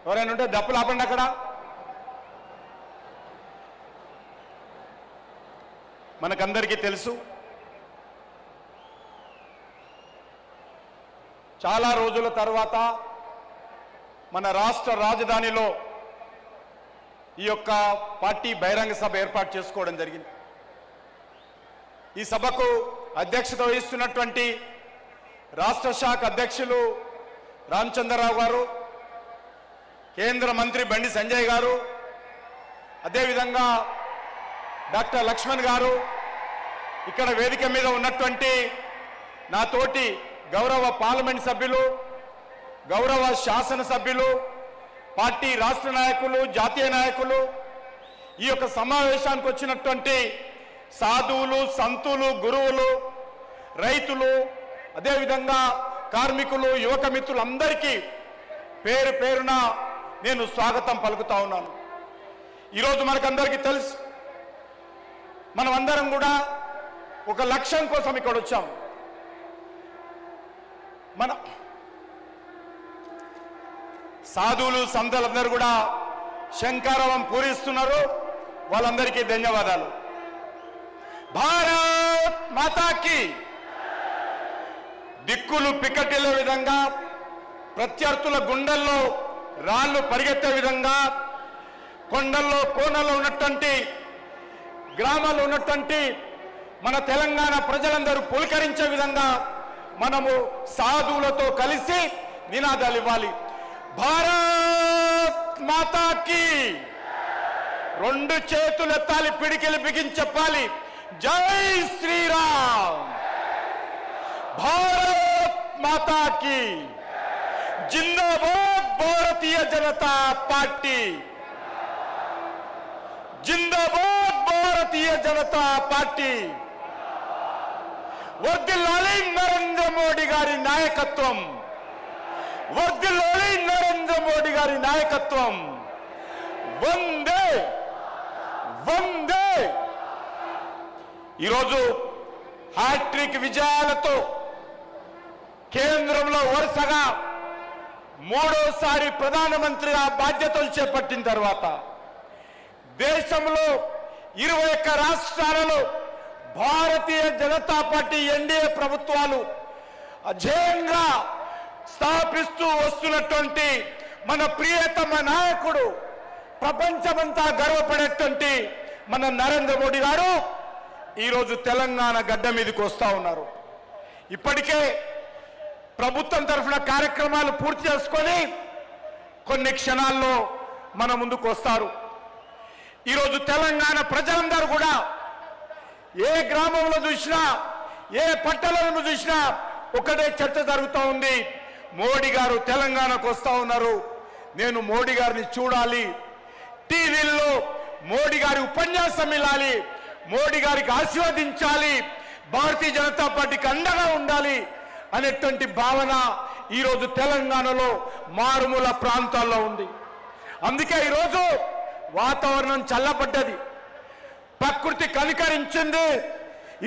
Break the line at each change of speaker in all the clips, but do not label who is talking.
ఎవరైనా ఉంటే డప్పులు ఆపండి అక్కడ. మనకందరికీ తెలుసు, చాలా రోజుల తర్వాత మన రాష్ట్ర రాజధానిలో ఈ యొక్క పార్టీ బహిరంగ సభ ఏర్పాటు చేసుకోవడం జరిగింది. ఈ సభకు అధ్యక్షత వహిస్తున్నటువంటి రాష్ట్ర శాఖ అధ్యక్షులు రామచంద్రరావు గారు, కేంద్ర మంత్రి బండి సంజయ్ గారు, అదేవిధంగా డాక్టర్ లక్ష్మణ్ గారు, ఇక్కడ వేదిక మీద ఉన్నటువంటి నాతోటి గౌరవ పార్లమెంట్ సభ్యులు, గౌరవ శాసన సభ్యులు, పార్టీ రాష్ట్ర నాయకులు, జాతీయ నాయకులు, ఈ యొక్క సమావేశానికి వచ్చినటువంటి సాధువులు, సంతులు, గురువులు, రైతులు, అదేవిధంగా కార్మికులు, యువక మిత్రులందరికీ పేరు పేరున నేను స్వాగతం పలుకుతా ఉన్నాను. ఈరోజు మనకందరికీ తెలుసు, మనమందరం కూడా ఒక లక్ష్యం కోసం ఇక్కడ వచ్చాం. మన సాధువులు, సంతులందరూ కూడా శంఖారావం పూరిస్తున్నారు. వాళ్ళందరికీ ధన్యవాదాలు. భారత్ మాతాకి. దిక్కులు పిక్కటిల్లే విధంగా, ప్రత్యర్థుల గుండెల్లో రాళ్లు పరిగెత్తే విధంగా, కొండల్లో కోనల్లో ఉన్నటువంటి గ్రామాల్లో ఉన్నటువంటి మన తెలంగాణ ప్రజలందరూ పులకరించే విధంగా మనము సాధువులతో కలిసి నినాదాలు ఇవ్వాలి. భారత్ మాతాకి. రెండు చేతులు ఎత్తాలి, పిడికిలు బిగించి చెప్పాలి, జై శ్రీరామ్. భారత్ మాతాకి. జిందాబాద్ భారతీయ జనతా పార్టీ. జిందాబాద్ భారతీయ జనతా పార్టీ. వర్ధిల్లాలి నరేంద్ర మోడీ గారి నాయకత్వం. వర్ధిల్లాలి నరేంద్ర మోడీ గారి నాయకత్వం. వందే వందే. ఈరోజు హ్యాట్రిక్ విజయాలతో కేంద్రంలో వరుసగా మూడోసారి ప్రధానమంత్రిగా బాధ్యతలు చేపట్టిన తర్వాత దేశంలో 21 రాష్ట్రాలలో భారతీయ జనతా పార్టీ ఎన్డీఏ ప్రభుత్వాలు అజేయంగా స్థాపిస్తూ వస్తున్నటువంటి మన ప్రియతమ నాయకుడు, ప్రపంచమంతా గర్వపడేటువంటి మన నరేంద్ర మోడీ గారు ఈరోజు తెలంగాణ గడ్డ మీదకి వస్తూ ఉన్నారు. ఇప్పటికే ప్రభుత్వం తరఫున కార్యక్రమాలు పూర్తి చేసుకొని కొన్ని క్షణాల్లో మన ముందుకు వస్తారు. ఈరోజు తెలంగాణ ప్రజలందరూ కూడా ఏ గ్రామంలో చూసినా, ఏ పట్టణంలో చూసినా ఒకటే చర్చ జరుగుతూ ఉంది. మోడీ గారు తెలంగాణకు వస్తూ ఉన్నారు, నేను మోడీ గారిని చూడాలి, టీవీల్లో మోడీ గారి ఉపన్యాసం ఇవ్వాలి, మోడీ గారికి ఆశీర్వదించాలి, భారతీయ జనతా పార్టీకి అండగా ఉండాలి అనేటువంటి భావన ఈరోజు తెలంగాణలో మారుమూల ప్రాంతాల్లో ఉంది. అందుకే ఈరోజు వాతావరణం చల్లబడ్డది, ప్రకృతి కనికరించింది.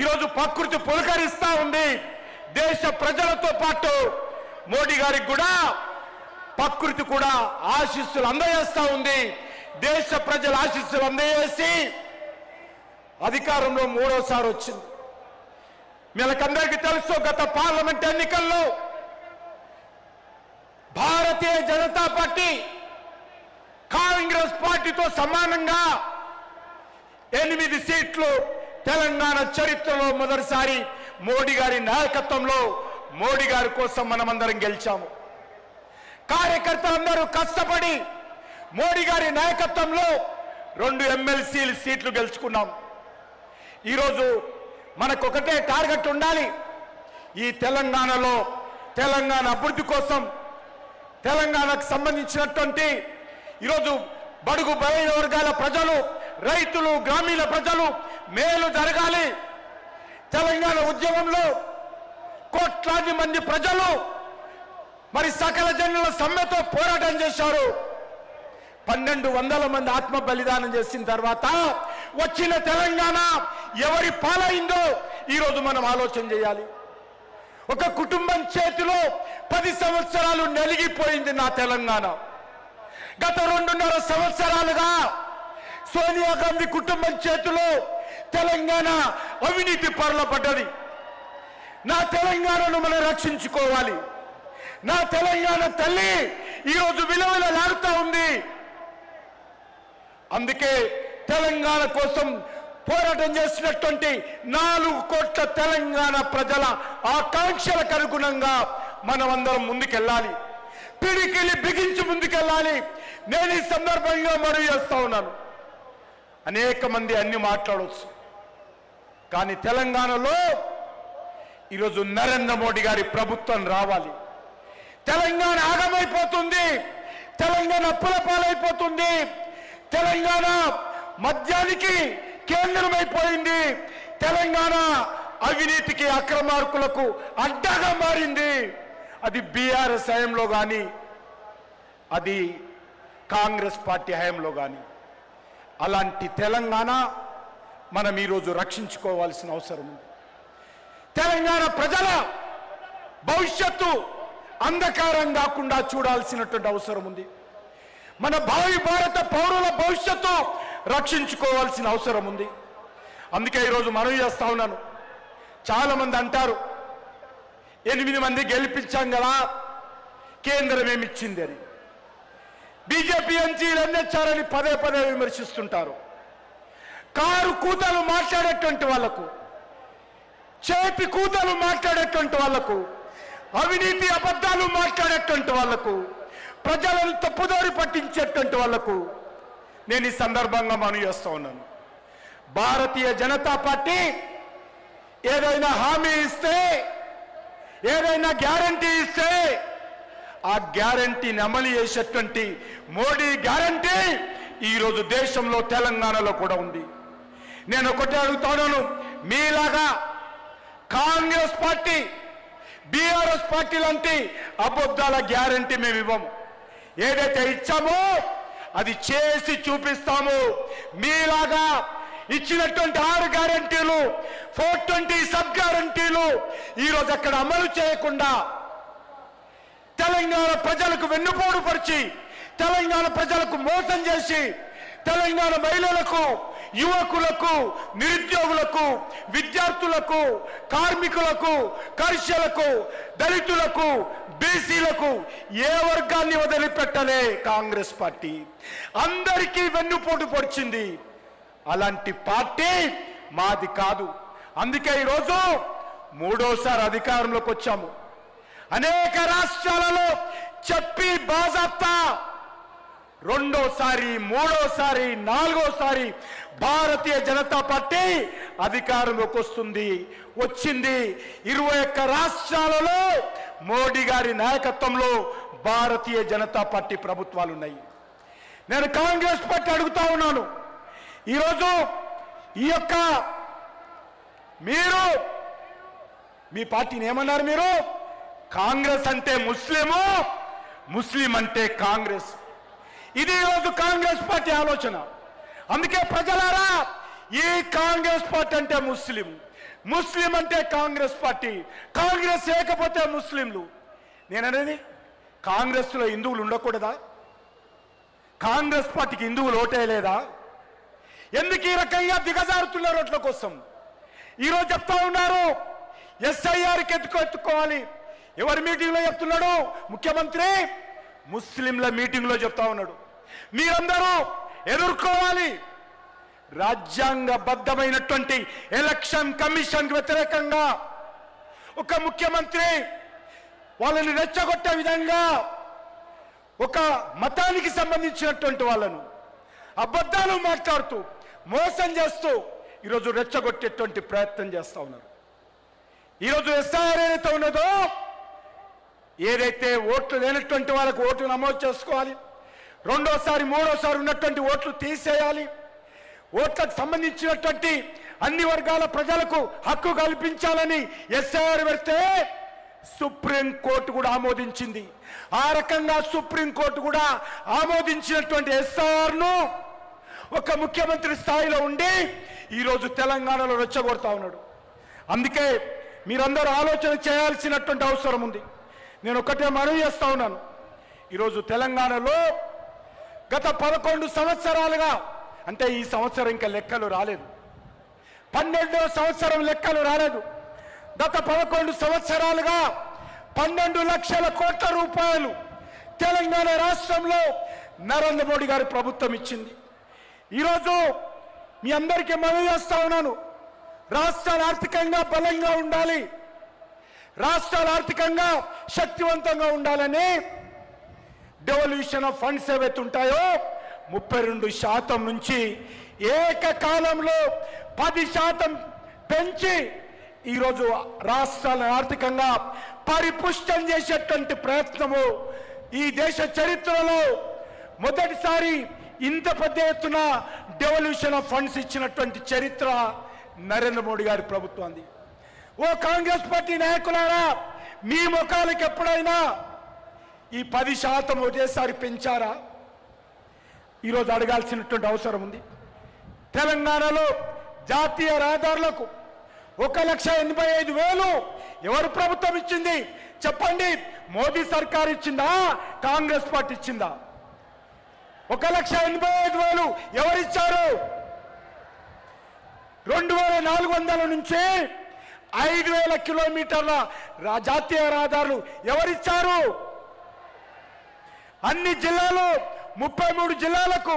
ఈరోజు ప్రకృతి పులకరిస్తా ఉంది. దేశ ప్రజలతో పాటు మోడీ గారికి కూడా ప్రకృతి కూడా ఆశీస్సులు అందజేస్తా ఉంది. దేశ ప్రజల ఆశీస్సులు అందజేసి అధికారంలో మూడోసారి వచ్చింది. మీకందరికీ తెలుసు, గత పార్లమెంట్ ఎన్నికల్లో భారతీయ జనతా పార్టీ కాంగ్రెస్ పార్టీతో సమానంగా 8 సీట్లు తెలంగాణ చరిత్రలో మొదటిసారి మోడీ గారి నాయకత్వంలో మోడీ గారి కోసం మనమందరం గెలిచాము. కార్యకర్తలందరూ కష్టపడి మోడీ గారి నాయకత్వంలో 2 ఎమ్మెల్సీ సీట్లు గెలుచుకున్నాం. ఈరోజు మనకు ఒకటే టార్గెట్ ఉండాలి. ఈ తెలంగాణలో తెలంగాణ అభివృద్ధి కోసం, తెలంగాణకు సంబంధించినటువంటి ఈరోజు బడుగు బలైన వర్గాల ప్రజలు, రైతులు, గ్రామీణ ప్రజలు మేలు జరగాలి. తెలంగాణ ఉద్యమంలో కోట్లాది మంది ప్రజలు మరి సకల జనుల సమ్మెతో పోరాటం చేశారు. 1200 మంది ఆత్మ బలిదానం చేసిన తర్వాత వచ్చిన తెలంగాణ ఎవరి పాలైందో ఈరోజు మనం ఆలోచన చేయాలి. ఒక కుటుంబం చేతిలో 10 సంవత్సరాలు నలిగిపోయింది నా తెలంగాణ. గత 2.5 సంవత్సరాలుగా సోనియా గాంధీ కుటుంబం చేతిలో తెలంగాణ అవినీతి పరుల పడ్డది. నా తెలంగాణను మనం రక్షించుకోవాలి. నా తెలంగాణ తల్లి ఈరోజు విలువలాడుతూ ఉంది. అందుకే తెలంగాణ కోసం పోరాటం చేసినటువంటి 4 కోట్ల తెలంగాణ ప్రజల ఆకాంక్షలకు అనుగుణంగా మనమందరం ముందుకెళ్ళాలి. పిడికిలి బిగించి ముందుకెళ్ళాలి. నేను ఈ సందర్భంగా మనవి చేస్తా ఉన్నాను. అనేక మంది అన్ని మాట్లాడవచ్చు, కానీ తెలంగాణలో ఈరోజు నరేంద్ర మోడీ గారి ప్రభుత్వం రావాలి. తెలంగాణ ఆగమైపోతుంది. తెలంగాణ అప్పుల పాలైపోతుంది. తెలంగాణ మద్యానికి కేంద్రమైపోయింది. తెలంగాణ అవినీతికి అక్రమార్కులకు అడ్డగా మారింది. అది బీఆర్ఎస్ హయాంలో కానీ, అది కాంగ్రెస్ పార్టీ హయాంలో కానీ. అలాంటి తెలంగాణ మనం ఈరోజు రక్షించుకోవాల్సిన అవసరం ఉంది. తెలంగాణ ప్రజల భవిష్యత్తు అంధకారం కాకుండా చూడాల్సినటువంటి అవసరం ఉంది. మన భావి భారత పౌరుల భవిష్యత్తు రక్షించుకోవాల్సిన అవసరం ఉంది. అందుకే ఈరోజు మనవి చేస్తా ఉన్నాను. చాలా మంది అంటారు 8 మంది గెలిపించాం కదా, కేంద్రం ఏమిచ్చింది అని. బీజేపీ ఎంపీలు ఎన్నిచ్చారని పదే పదే విమర్శిస్తుంటారు. కారు కూతలు మాట్లాడేటువంటి వాళ్లకు, చేతి కూతలు మాట్లాడేటువంటి వాళ్లకు, అవినీతి అబద్ధాలు మాట్లాడేటువంటి వాళ్లకు, ప్రజలను తప్పుదారి పట్టించేటువంటి వాళ్లకు నేను ఈ సందర్భంగా మనవి చేస్తా ఉన్నాను. భారతీయ జనతా పార్టీ ఏదైనా హామీ ఇస్తే, ఏదైనా గ్యారంటీ ఇస్తే ఆ గ్యారంటీని అమలు చేసేటువంటి మోడీ గ్యారంటీ ఈరోజు దేశంలో తెలంగాణలో కూడా ఉంది. నేను ఒకటే అడుగుతాను, మీలాగా కాంగ్రెస్ పార్టీ, బీఆర్ఎస్ పార్టీ లాంటి అబద్ధాల గ్యారంటీ మేము ఇవ్వము. ఏదైతే ఇచ్చామో అది చేసి చూపిస్తాము. మీలాగా ఇచ్చినటువంటి 6 గ్యారంటీలు, 420 సబ్ గ్యారంటీలు ఈరోజు అక్కడ అమలు చేయకుండా తెలంగాణ ప్రజలకు వెన్నుపోటు పరిచి, తెలంగాణ ప్రజలకు మోసం చేసి, తెలంగాణ మహిళలకు, యువకులకు, నిరుద్యోగులకు, విద్యార్థులకు, కార్మికులకు, కర్షకులకు, దళితులకు, బీసీలకు ఏ వర్గాన్ని వదిలిపెట్టలే కాంగ్రెస్ పార్టీ. అందరికీ వెన్నుపోటు పొడిచింది. అలాంటి పార్టీ మాది కాదు. అందుకే ఈరోజు 3వసారి అధికారంలోకి వచ్చాము. అనేక రాష్ట్రాలలో చెప్పి బాజాప్తా 2వసారి, 3వసారి, 4వసారి భారతీయ జనతా పార్టీ అధికారంలోకి వచ్చింది. 21 రాష్ట్రాలలో మోడీ గారి నాయకత్వంలో భారతీయ జనతా పార్టీ ప్రభుత్వాలు ఉన్నాయి. నేను కాంగ్రెస్ పార్టీ అడుగుతా ఉన్నాను, ఈరోజు ఈ యొక్క మీరు మీ పార్టీని ఏమన్నారు? మీరు కాంగ్రెస్ అంటే ముస్లిము, ముస్లిం అంటే కాంగ్రెస్. ఇది ఈరోజు కాంగ్రెస్ పార్టీ ఆలోచన. అందుకే ప్రజలారా, ఈ కాంగ్రెస్ పార్టీ అంటే ముస్లిం, ముస్లిం అంటే కాంగ్రెస్ పార్టీ, కాంగ్రెస్ లేకపోతే ముస్లింలు. నేననేది కాంగ్రెస్లో హిందువులు ఉండకూడదా? కాంగ్రెస్ పార్టీకి హిందువులు ఓటేయలేదా? ఎందుకు ఈ రకంగా దిగజారుతున్నారు ఓట్ల కోసం? ఈరోజు చెప్తా ఉన్నారు ఎస్ఐఆర్కి ఎత్తుకోవాలి. ఎవరి మీటింగ్లో చెప్తున్నాడు? ముఖ్యమంత్రి ముస్లింల మీటింగ్లో చెప్తా ఉన్నాడు. మీరందరూ ఎదుర్కోవాలి. రాజ్యాంగబద్ధమైనటువంటి ఎలక్షన్ కమిషన్కి వ్యతిరేకంగా ఒక ముఖ్యమంత్రి వాళ్ళని రెచ్చగొట్టే విధంగా ఒక మతానికి సంబంధించినటువంటి వాళ్ళను అబద్ధాలు మాట్లాడుతూ, మోసం చేస్తూ ఈరోజు రెచ్చగొట్టేటువంటి ప్రయత్నం చేస్తూ ఉన్నారు. ఈరోజు ఎస్ఐఆర్ ఏదైతే ఉన్నదో, ఏదైతే ఓట్లు లేనటువంటి వాళ్ళకు ఓట్లు నమోదు చేసుకోవాలి, 2వసారి 3వసారి ఉన్నటువంటి ఓట్లు తీసేయాలి, ఓట్లకు సంబంధించినటువంటి అన్ని వర్గాల ప్రజలకు హక్కు కల్పించాలని ఎస్ఐఆర్ పెడితే సుప్రీంకోర్టు కూడా ఆమోదించింది. ఆ రకంగా సుప్రీంకోర్టు కూడా ఆమోదించినటువంటి ఎస్ఐఆర్ను ఒక ముఖ్యమంత్రి స్థాయిలో ఉండి ఈరోజు తెలంగాణలో రెచ్చగొడతా ఉన్నాడు. అందుకే మీరందరూ ఆలోచన చేయాల్సినటువంటి అవసరం ఉంది. నేను ఒకటే మనవి చేస్తా ఉన్నాను, ఈరోజు తెలంగాణలో గత 11 సంవత్సరాలుగా, అంటే ఈ సంవత్సరం ఇంకా లెక్కలు రాలేదు, 12వ సంవత్సరం లెక్కలు రాలేదు, గత 11 సంవత్సరాలుగా 12 లక్షల కోట్ల రూపాయలు తెలంగాణ రాష్ట్రంలో నరేంద్ర మోడీ గారి ప్రభుత్వం ఇచ్చింది. ఈరోజు మీ అందరికీ మనవి చేస్తా ఉన్నాను, రాష్ట్రాలు ఆర్థికంగా బలంగా ఉండాలి, రాష్ట్రాలు ఆర్థికంగా శక్తివంతంగా ఉండాలని డెవల్యూషన్ ఆఫ్ ఫండ్స్ ఏవైతే ఉంటాయో 32% నుంచి ఏకకాలంలో 10% పెంచి ఈరోజు రాష్ట్రాలను ఆర్థికంగా పరిపుష్టం చేసేటువంటి ప్రయత్నము ఈ దేశ చరిత్రలో మొదటిసారి ఇంత పెద్ద ఎత్తున డెవల్యూషన్ ఆఫ్ ఫండ్స్ ఇచ్చినటువంటి చరిత్ర నరేంద్ర మోడీ గారి ప్రభుత్వాన్ని. ఓ కాంగ్రెస్ పార్టీ నాయకులారా, మీ ముఖాలకు ఎప్పుడైనా ఈ 10% ఒకేసారి పెంచారా? ఈరోజు అడగాల్సినటువంటి అవసరం ఉంది. తెలంగాణలో జాతీయ రహదారులకు 1,85,000 ఎవరు ప్రభుత్వం ఇచ్చింది చెప్పండి? మోదీ సర్కార్ ఇచ్చిందా, కాంగ్రెస్ పార్టీ ఇచ్చిందా? 1,85,000 ఎవరిచ్చారు? 2,400 నుంచి 5,000 కిలోమీటర్ల జాతీయ రహదారులు ఎవరిచ్చారు? అన్ని జిల్లాలు 33 జిల్లాలకు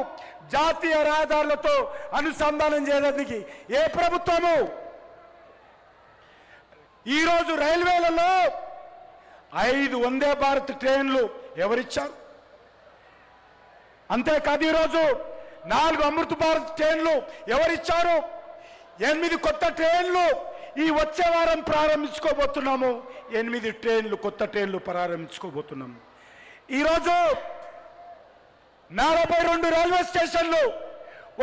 జాతీయ రహదారులతో అనుసంధానం చేయడానికి ఏ ప్రభుత్వము? ఈరోజు రైల్వేలలో 5 వందే భారత్ ట్రైన్లు ఎవరిచ్చారు? అంతేకాదు ఈరోజు 4 అమృత భారత్ ట్రైన్లు ఎవరిచ్చారు? 8 కొత్త ట్రైన్లు ఈ వచ్చే వారం ప్రారంభించుకోబోతున్నాము. 8 ట్రైన్లు, కొత్త ట్రైన్లు ప్రారంభించుకోబోతున్నాము. ఈరోజు 42 రైల్వే స్టేషన్లు.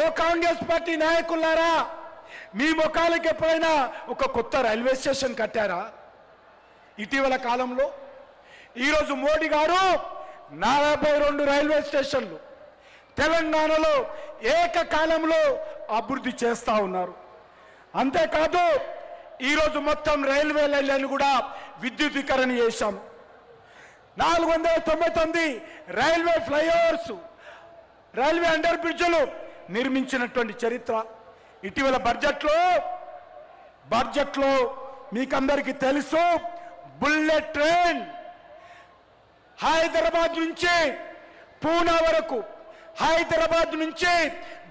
ఓ కాంగ్రెస్ పార్టీ నాయకులారా, మీ ముఖాలకు ఎప్పుడైనా ఒక కొత్త రైల్వే స్టేషన్ కట్టారా ఇటీవల కాలంలో? ఈరోజు మోడీ గారు 42 రైల్వే స్టేషన్లు తెలంగాణలో ఏకకాలంలో అభివృద్ధి చేస్తా ఉన్నారు. అంతేకాదు ఈరోజు మొత్తం రైల్వే లైన్లను కూడా విద్యుదీకరణ చేశాం. 499 రైల్వే ఫ్లైఓవర్స్, రైల్వే అండర్ బ్రిడ్జ్లు నిర్మించినటువంటి చరిత్ర. ఇటీవల బడ్జెట్లో మీకందరికీ తెలుసు, బుల్లెట్ ట్రైన్ హైదరాబాద్ నుంచి పూనా వరకు, హైదరాబాద్ నుంచి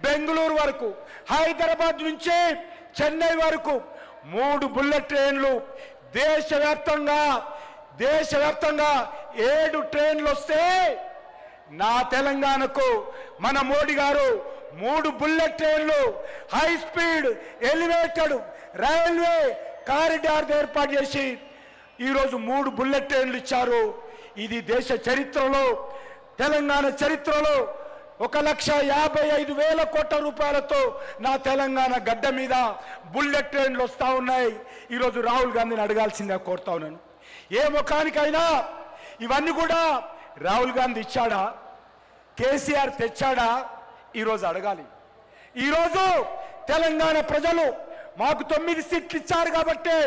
బెంగళూరు వరకు, హైదరాబాద్ నుంచి చెన్నై వరకు 3 బుల్లెట్ ట్రైన్లు దేశవ్యాప్తంగా 7 ట్రైన్లు వస్తే నా తెలంగాణకు మన మోడీ గారు 3 బుల్లెట్ ట్రైన్లు high speed elevated railway corridor ఏర్పాటు చేసి ఈరోజు 3 బుల్లెట్ ట్రైన్లు ఇచ్చారు. ఇది దేశ చరిత్రలో, తెలంగాణ చరిత్రలో 1,55,000 కోట్ల రూపాయలతో నా తెలంగాణ గడ్డ మీద బుల్లెట్ ట్రైన్లు వస్తూ ఉన్నాయి. ఈరోజు రాహుల్ గాంధీని అడగాల్సిందే కోరుతా ఉన్నాను. ఏ ముఖానికైనా ఇవన్నీ కూడా రాహుల్ గాంధీ ఇచ్చాడా, కేసీఆర్ తెచ్చాడా? ఈరోజు అడగాలి. ఈరోజు తెలంగాణ ప్రజలు మాకు 9 సీట్లు ఇచ్చారు కాబట్టి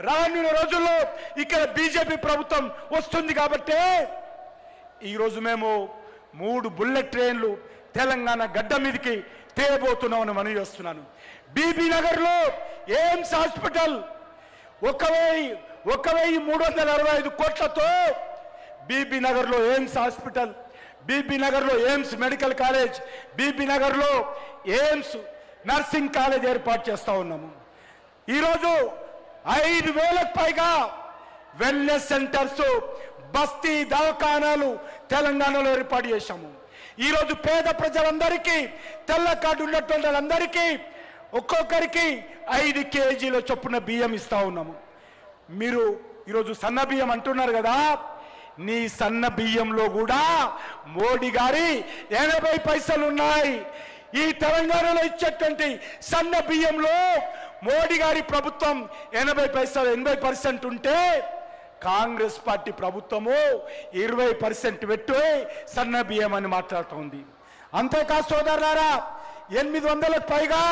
రానున్న రోజుల్లో ఇక్కడ బీజేపీ ప్రభుత్వం వస్తుంది కాబట్టి ఈరోజు మేము 3 బుల్లెట్ ట్రైన్లు తెలంగాణ గడ్డ మీదకి తేబోతున్నామని మనవి చేస్తున్నాను. బీబీ నగర్లో ఎయిమ్స్ హాస్పిటల్ 1,365 కోట్లతో బీబీ నగర్లో ఎయిమ్స్ హాస్పిటల్, బీబీ నగర్లో ఎయిమ్స్ మెడికల్ కాలేజ్, బీబీ నగర్లో ఎయిమ్స్ నర్సింగ్ కాలేజ్ ఏర్పాటు చేస్తా ఉన్నాము. ఈరోజు 5,000కు పైగా వెల్నెస్ సెంటర్స్, బస్తీ దవాఖానాలు తెలంగాణలో ఏర్పాటు చేశాము. ఈరోజు పేద ప్రజలందరికీ, తెల్ల కార్డు ఉన్నటువంటి వాళ్ళందరికీ ఒక్కొక్కరికి 5 కేజీల చొప్పున బియ్యం ఇస్తా ఉన్నాము. మీరు ఈరోజు సన్న బియ్యం అంటున్నారు కదా, నీ సన్న బియ్యంలో కూడా మోడీ గారి 80 పైసలు ఉన్నాయి. ఈ తెలంగాణలో ఇచ్చేటువంటి సన్న బియ్యంలో మోడీ గారి ప్రభుత్వం 80 పైసలు 80% ఉంటే కాంగ్రెస్ పార్టీ ప్రభుత్వము 20% పెట్టి సన్న బియ్యం అని మాట్లాడుతోంది. అంతేకాదు సోదరులారా, 800లకు పైగా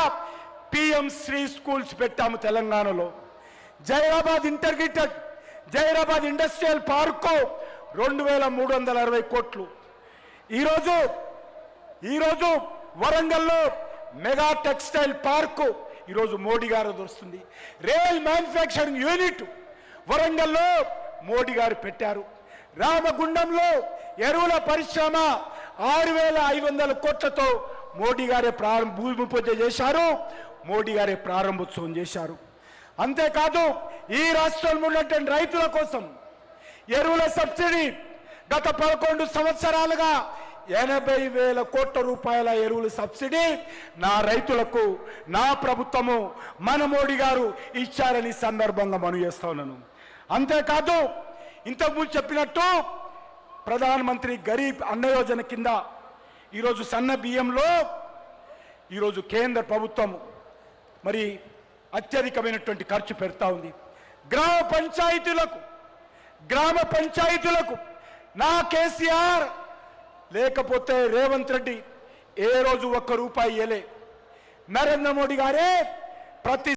పిఎం శ్రీ స్కూల్స్ పెట్టాము తెలంగాణలో. Zaheerabad integrated, Zaheerabad industrial park 2,360 కోట్లు. ఈరోజు ఈరోజు వరంగల్లో మెగా టెక్స్టైల్ పార్కు ఈరోజు మోడీ గారు వస్తుంది. రైల్ మ్యానుఫ్యాక్చరింగ్ యూనిట్ వరంగల్లో మోడీ గారు పెట్టారు. రామగుండంలో ఎరువుల పరిశ్రమ 6,500 కోట్లతో మోడీ గారే భూమి పూజ చేశారు, మోడీ గారే ప్రారంభోత్సవం చేశారు. అంతేకాదు ఈ రాష్ట్రంలో ఉన్నటువంటి రైతుల కోసం ఎరువుల సబ్సిడీ గత 11 సంవత్సరాలుగా 80,000 కోట్ల రూపాయల ఎరువుల సబ్సిడీ నా రైతులకు నా ప్రభుత్వము మన మోడీ గారు ఇచ్చారని సందర్భంగా మనవి చేస్తా ఉన్నాను. అంతేకాదు ఇంతకుముందు చెప్పినట్టు ప్రధానమంత్రి గరీబ్ అన్న యోజన కింద ఈరోజు సన్న బియ్యంలో ఈరోజు కేంద్ర ప్రభుత్వం మరి అత్యధికమైనటువంటి ఖర్చు పెడతా ఉంది. గ్రామ పంచాయతీలకు నా కేసీఆర్ లేకపోతే రేవంత్ రెడ్డి ఏ రోజు 1 రూపాయి ఇయ్యలే. నరేంద్ర మోడీ గారే ప్రతి